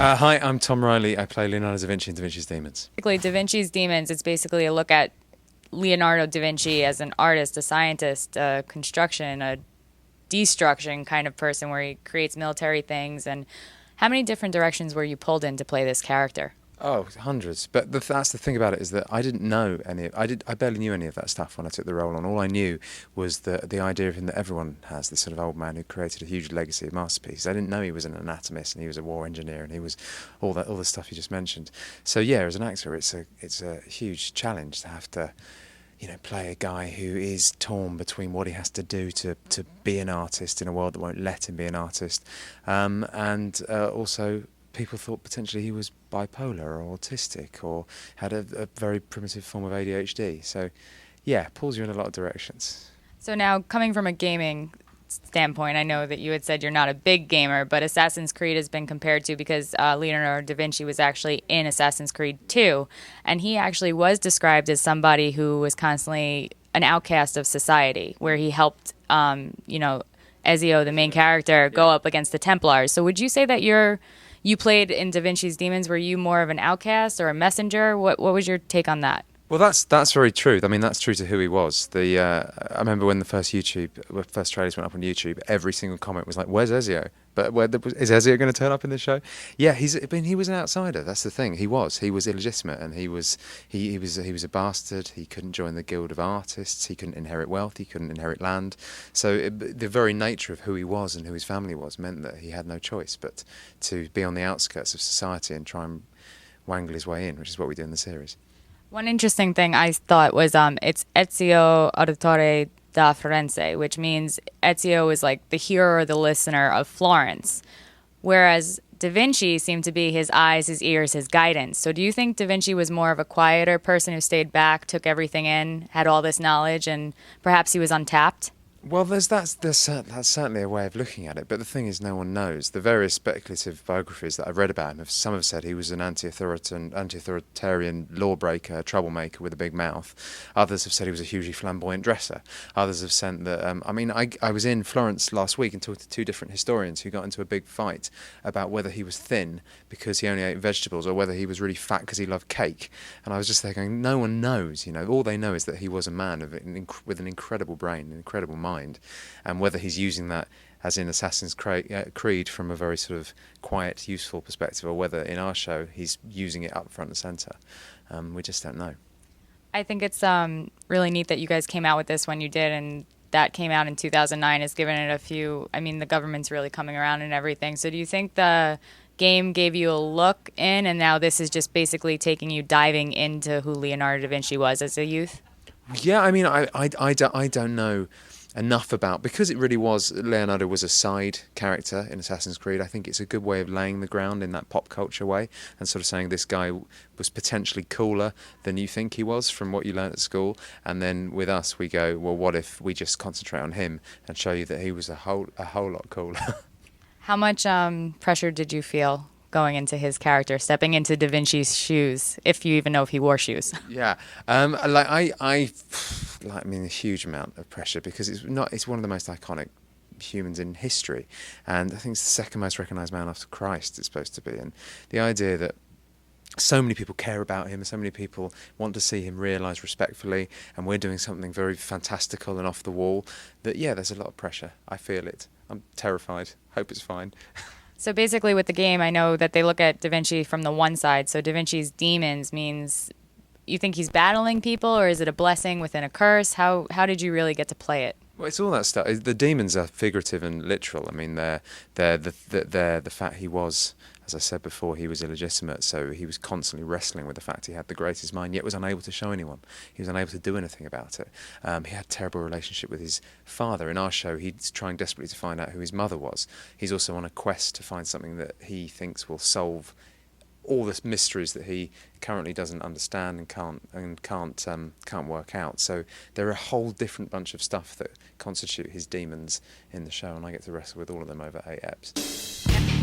Hi, I'm Tom Riley. I play Leonardo da Vinci in Da Vinci's Demons. Basically, Da Vinci's Demons, it's basically a look at Leonardo da Vinci as an artist, a scientist, a construction, a destruction kind of person where he creates military things. And how many different directions were you pulled in to play this character? Oh, hundreds. But that's the thing about it, is that I didn't know any. I barely knew any of that stuff when I took the role on. All I knew was the idea of him that everyone has, this sort of old man who created a huge legacy of masterpieces. I didn't know he was an anatomist and he was a war engineer and he was all the stuff you just mentioned. So yeah, as an actor, it's a huge challenge to have to, play a guy who is torn between what he has to do to be an artist in a world that won't let him be an artist, and also people thought potentially he was bipolar or autistic or had a very primitive form of ADHD. So, yeah, pulls you in a lot of directions. So now, coming from a gaming standpoint, I know that you had said you're not a big gamer, but Assassin's Creed has been compared to, because Leonardo da Vinci was actually in Assassin's Creed 2, and he actually was described as somebody who was constantly an outcast of society, where he helped, Ezio, the main character, go up against the Templars. So would you say that you played in Da Vinci's Demons? Were you more of an outcast or a messenger? What was your take on that? Well, that's very true. I mean, that's true to who he was. I remember when the first trailers went up on YouTube, every single comment was like, "Where's Ezio? But is Ezio going to turn up in this show?" Yeah, he was an outsider. That's the thing. He was illegitimate, and he was a bastard. He couldn't join the Guild of Artists. He couldn't inherit wealth. He couldn't inherit land. So the very nature of who he was and who his family was meant that he had no choice but to be on the outskirts of society and try and wangle his way in, which is what we do in the series. One interesting thing I thought was it's Ezio Auditore da Firenze, which means Ezio is like the hearer or the listener of Florence, whereas Da Vinci seemed to be his eyes, his ears, his guidance. So do you think Da Vinci was more of a quieter person who stayed back, took everything in, had all this knowledge, and perhaps he was untapped? Well, that's certainly a way of looking at it, but the thing is, no one knows. The various speculative biographies that I've read about him, some have said he was an anti-authoritarian lawbreaker, troublemaker with a big mouth. Others have said he was a hugely flamboyant dresser. Others have said that. I was in Florence last week and talked to two different historians who got into a big fight about whether he was thin because he only ate vegetables or whether he was really fat because he loved cake. And I was just there going, no one knows. All they know is that he was a man with an incredible brain, an incredible mind. And whether he's using that as in Assassin's Creed from a very sort of quiet, useful perspective, or whether in our show he's using it up front and centre, we just don't know. I think it's really neat that you guys came out with this when you did, and that came out in 2009 has given it a few. I mean, the government's really coming around and everything. So do you think the game gave you a look in, and now this is just basically taking you diving into who Leonardo da Vinci was as a youth? Yeah, I mean, I don't know enough about, because it really was, Leonardo was a side character in Assassin's Creed. I think it's a good way of laying the ground in that pop culture way and sort of saying this guy was potentially cooler than you think he was from what you learned at school. And then with us, we go, well, what if we just concentrate on him and show you that he was a whole lot cooler? How much pressure did you feel going into his character, stepping into Da Vinci's shoes, if you even know if he wore shoes? Yeah, I mean, a huge amount of pressure, because it's one of the most iconic humans in history, and I think it's the second most recognised man after Christ, it's supposed to be. And the idea that so many people care about him, and so many people want to see him realised respectfully, and we're doing something very fantastical and off the wall, that yeah, there's a lot of pressure. I feel it. I'm terrified. Hope it's fine. So basically with the game, I know that they look at Da Vinci from the one side. So Da Vinci's Demons means, you think he's battling people, or is it a blessing within a curse? How did you really get to play it? Well, it's all that stuff. The demons are figurative and literal. I mean, they're the fact he was, as I said before, he was illegitimate, so he was constantly wrestling with the fact he had the greatest mind, yet was unable to show anyone. He was unable to do anything about it. He had a terrible relationship with his father. In our show, he's trying desperately to find out who his mother was. He's also on a quest to find something that he thinks will solve all the mysteries that he currently doesn't understand and can't work out. So there are a whole different bunch of stuff that constitute his demons in the show, and I get to wrestle with all of them over 8 eps.